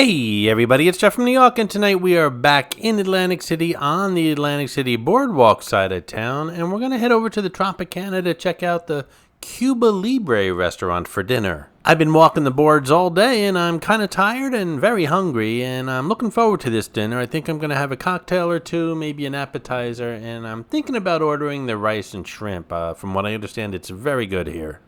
Hey everybody, it's Jeff from New York, and tonight we are back in Atlantic City on the Atlantic City Boardwalk side of town, and we're going to head over to the Tropicana to check out the Cuba Libre restaurant for dinner. I've been walking the boards all day, and I'm kind of tired and very hungry, and I'm looking forward to this dinner. I think I'm going to have a cocktail or two, maybe an appetizer, and I'm thinking about ordering the rice and shrimp. From what I understand, it's very good here.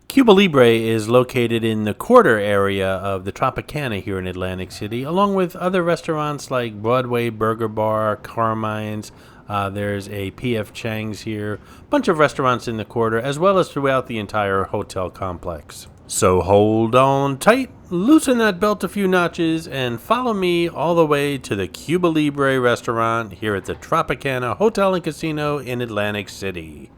Cuba Libre is located in the quarter area of the Tropicana here in Atlantic City, along with other restaurants like Broadway Burger Bar, Carmine's. There's a P.F. Chang's here, a bunch of restaurants in the quarter, as well as throughout the entire hotel complex. So hold on tight, loosen that belt a few notches, and follow me all the way to the Cuba Libre restaurant here at the Tropicana Hotel and Casino in Atlantic City.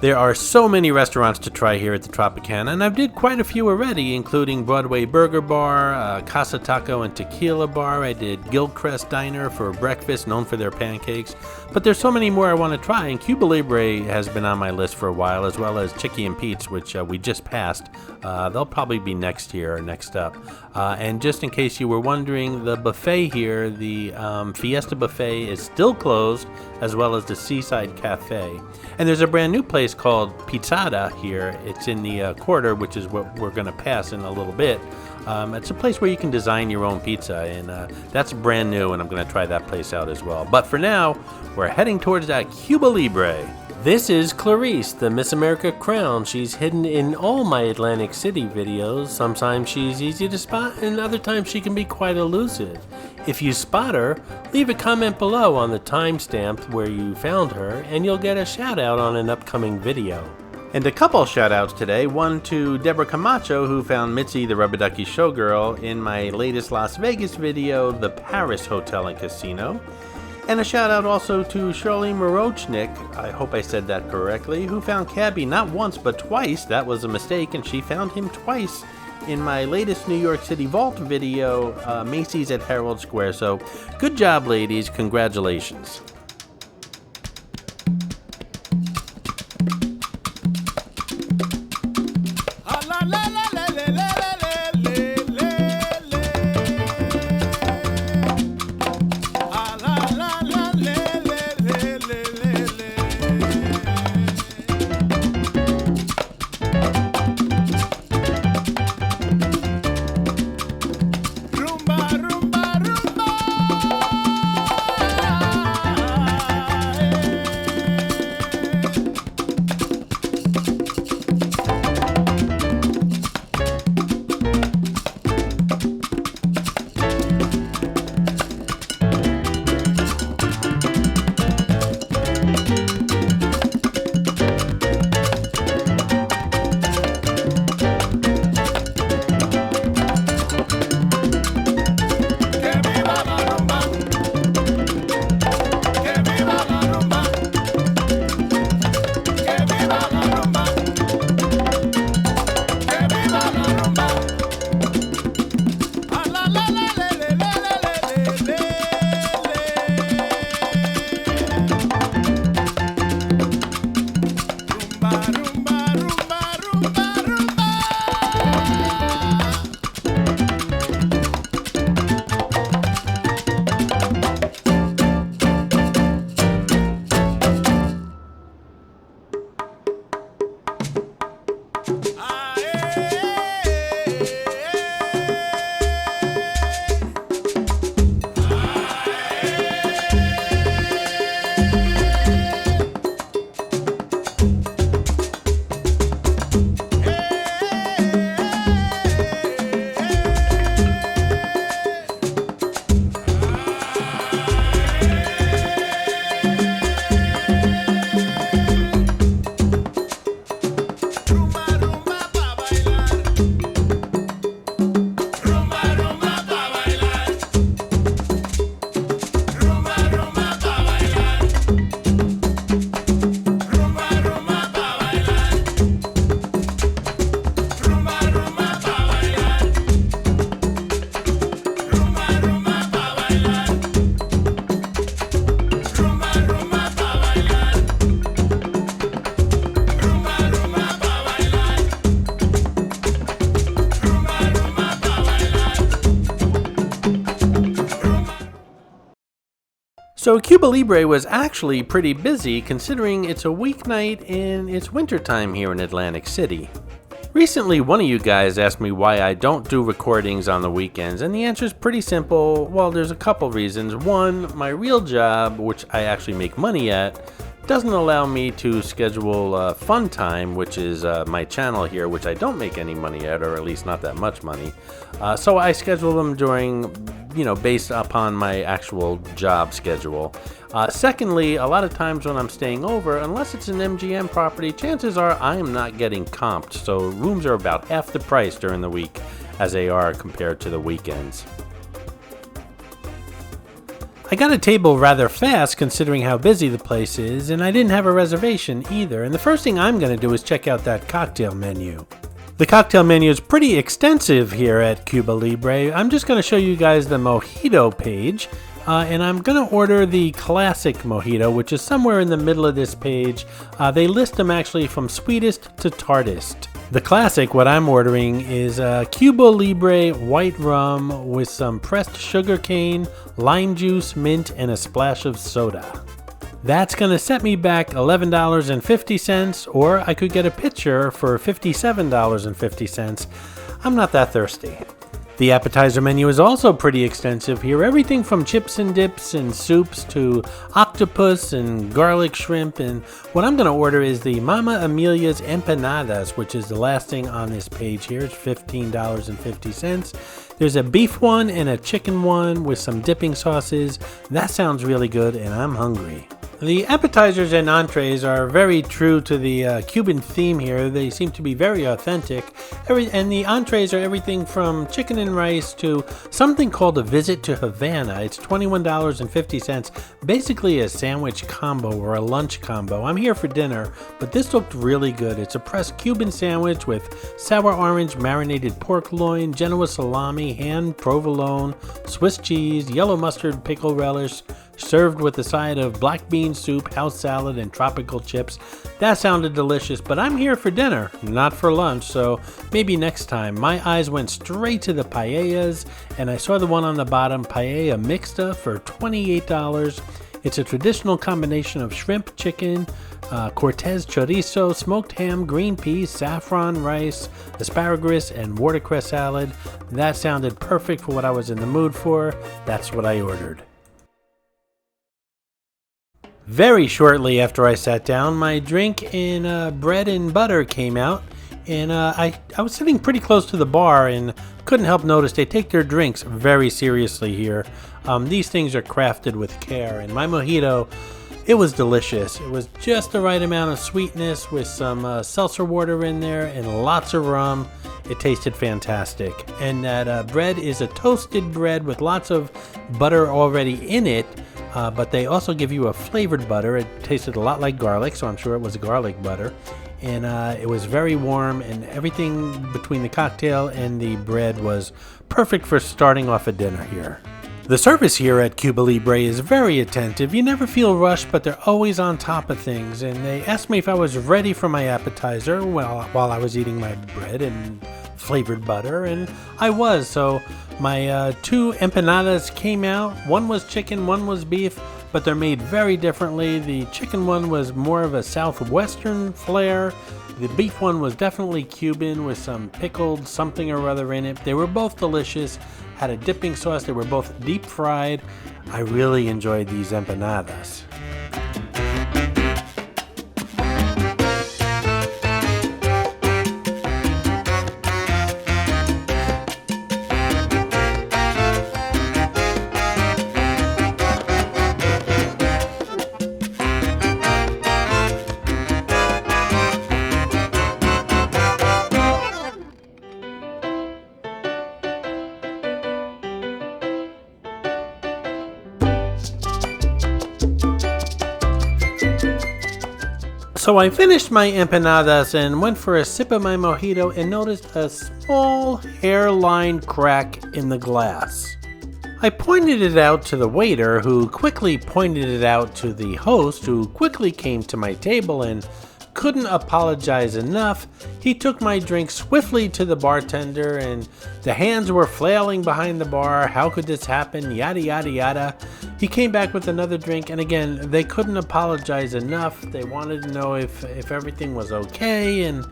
There are so many restaurants to try here at the Tropicana, and I've did quite a few already, including Broadway Burger Bar, Casa Taco and Tequila Bar. I did Gilchrist Diner for breakfast, known for their pancakes. But there's so many more I want to try, and Cuba Libre has been on my list for a while, as well as Chicky and Pete's, which we just passed. They'll probably be next here or next up. And just in case you were wondering, the buffet here, the Fiesta Buffet, is still closed, as well as the Seaside Cafe. And there's a brand new place called Pizzada here. It's in the quarter, which is what we're going to pass in a little bit. It's a place where you can design your own pizza, and that's brand new, and I'm going to try that place out as well. But for now, we're heading towards that Cuba Libre. This is Clarice, the Miss America crown. She's hidden in all my Atlantic City videos. Sometimes she's easy to spot, and other times she can be quite elusive. If you spot her, leave a comment below on the timestamp where you found her, and you'll get a shout out on an upcoming video. And a couple shout outs today, one to Deborah Camacho, who found Mitzi the Rubber Ducky Showgirl in my latest Las Vegas video, The Paris Hotel and Casino. And a shout out also to Shirley Morochnik, I hope I said that correctly, who found Cabby not once but twice. That was a mistake, and she found him twice in my latest New York City Vault video, Macy's at Herald Square. So good job, ladies. Congratulations. So Cuba Libre was actually pretty busy considering it's a weeknight and it's wintertime here in Atlantic City. Recently, one of you guys asked me why I don't do recordings on the weekends, and the answer is pretty simple. Well, there's a couple reasons. One, my real job, which I actually make money at, doesn't allow me to schedule fun time, which is my channel here, which I don't make any money at, or at least not that much money. So I schedule them during, based upon my actual job schedule. Secondly, a lot of times when I'm staying over, unless it's an MGM property, chances are I am not getting comped. So rooms are about half the price during the week as they are compared to the weekends. I got a table rather fast considering how busy the place is, and I didn't have a reservation either. And the first thing I'm going to do is check out that cocktail menu. The cocktail menu is pretty extensive here at Cuba Libre. I'm just going to show you guys the mojito page. And I'm going to order the classic mojito, which is somewhere in the middle of this page. They list them actually from sweetest to tartest. The classic, what I'm ordering, is Cuba Libre white rum with some pressed sugar cane, lime juice, mint, and a splash of soda. That's going to set me back $11.50, or I could get a pitcher for $57.50. I'm not that thirsty. The appetizer menu is also pretty extensive here. Everything from chips and dips and soups to octopus and garlic shrimp. And what I'm going to order is the Mama Amelia's empanadas, which is the last thing on this page here. It's $15.50. There's a beef one and a chicken one with some dipping sauces. That sounds really good, and I'm hungry. The appetizers and entrees are very true to the Cuban theme here. They seem to be very authentic. And the entrees are everything from chicken and rice to something called a visit to Havana. It's $21.50. Basically a sandwich combo or a lunch combo. I'm here for dinner, but this looked really good. It's a pressed Cuban sandwich with sour orange marinated pork loin, Genoa salami, hand provolone, Swiss cheese, yellow mustard pickle relish, served with a side of black bean soup, house salad, and tropical chips. That sounded delicious, but I'm here for dinner, not for lunch, so maybe next time. My eyes went straight to the paellas, and I saw the one on the bottom, paella mixta, for $28. It's a traditional combination of shrimp, chicken, Cortez chorizo, smoked ham, green peas, saffron rice, asparagus, and watercress salad. That sounded perfect for what I was in the mood for. That's what I ordered. Very shortly after I sat down, my drink in bread and butter came out, and I was sitting pretty close to the bar and couldn't help notice they take their drinks very seriously here. These things are crafted with care, and my mojito, it was delicious. It was just the right amount of sweetness with some seltzer water in there and lots of rum. It tasted fantastic. And that bread is a toasted bread with lots of butter already in it. But they also give you a flavored butter. It tasted a lot like garlic, so I'm sure it was garlic butter. And it was very warm, and everything between the cocktail and the bread was perfect for starting off a dinner here. The service here at Cuba Libre is very attentive. You never feel rushed, but they're always on top of things. And they asked me if I was ready for my appetizer while I was eating my bread and flavored butter, and I was. So my two empanadas came out. One was chicken, one was beef, but they're made very differently. The chicken one was more of a southwestern flair. The beef one was definitely Cuban with some pickled something or other in it. They were both delicious, had a dipping sauce. They were both deep fried. I really enjoyed these empanadas. So I finished my empanadas and went for a sip of my mojito and noticed a small hairline crack in the glass. I pointed it out to the waiter, who quickly pointed it out to the host, who quickly came to my table and just couldn't apologize enough. He took my drink swiftly to the bartender, and the hands were flailing behind the bar. How could this happen? Yada, yada, yada. He came back with another drink, and again, they couldn't apologize enough. They wanted to know if everything was okay, and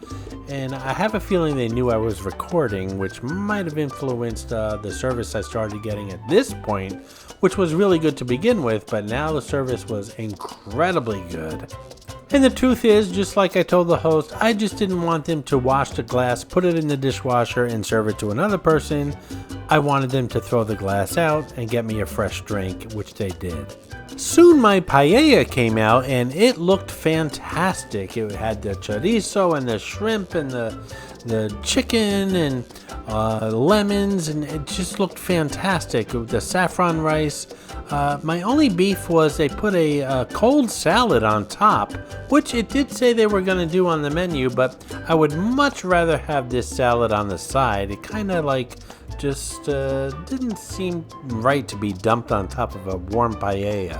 I have a feeling they knew I was recording, which might have influenced the service I started getting at this point, which was really good to begin with, but now the service was incredibly good. And the truth is, just like I told the host, I just didn't want them to wash the glass, put it in the dishwasher, and serve it to another person. I wanted them to throw the glass out and get me a fresh drink, which they did. Soon my paella came out, and it looked fantastic. It had the chorizo and the shrimp and the chicken and lemons, and it just looked fantastic with the saffron rice. My only beef was they put a cold salad on top, which it did say they were going to do on the menu, but I would much rather have this salad on the side. It kind of just didn't seem right to be dumped on top of a warm paella.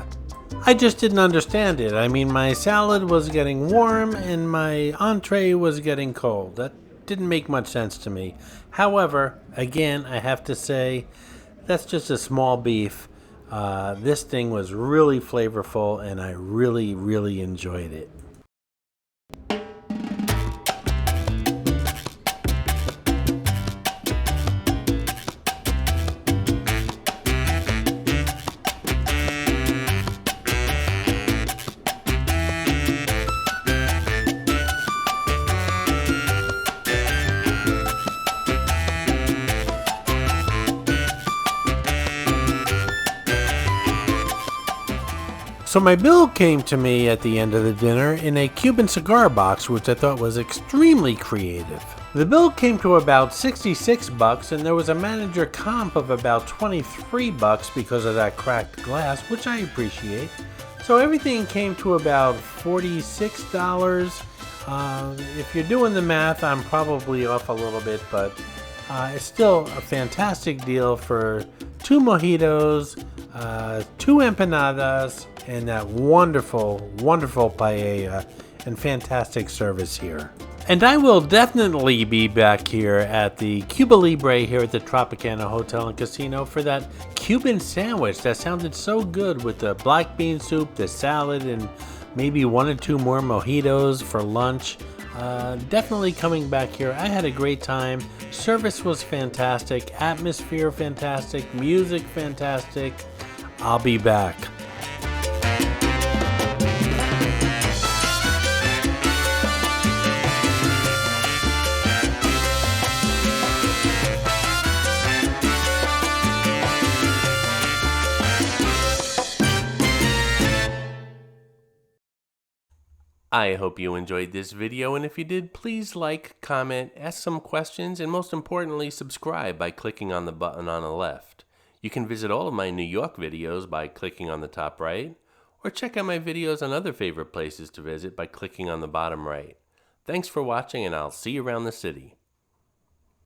I just didn't understand it. I mean, my salad was getting warm and my entree was getting cold. That didn't make much sense to me. However, again, I have to say, that's just a small beef. This thing was really flavorful and I really, really enjoyed it. So my bill came to me at the end of the dinner in a Cuban cigar box, which I thought was extremely creative. The bill came to about $66, and there was a manager comp of about $23 because of that cracked glass, which I appreciate. So everything came to about $46. If you're doing the math, I'm probably off a little bit, but it's still a fantastic deal for 2 mojitos, 2 empanadas, and that wonderful, wonderful paella, and fantastic service here. And I will definitely be back here at the Cuba Libre here at the Tropicana Hotel and Casino for that Cuban sandwich that sounded so good with the black bean soup, the salad, and maybe 1 or 2 more mojitos for lunch. Definitely coming back here. I had a great time. Service was fantastic. Atmosphere fantastic. Music fantastic. I'll be back. I hope you enjoyed this video, and if you did, please like, comment, ask some questions, and most importantly, subscribe by clicking on the button on the left. You can visit all of my New York videos by clicking on the top right, or check out my videos on other favorite places to visit by clicking on the bottom right. Thanks for watching, and I'll see you around the city.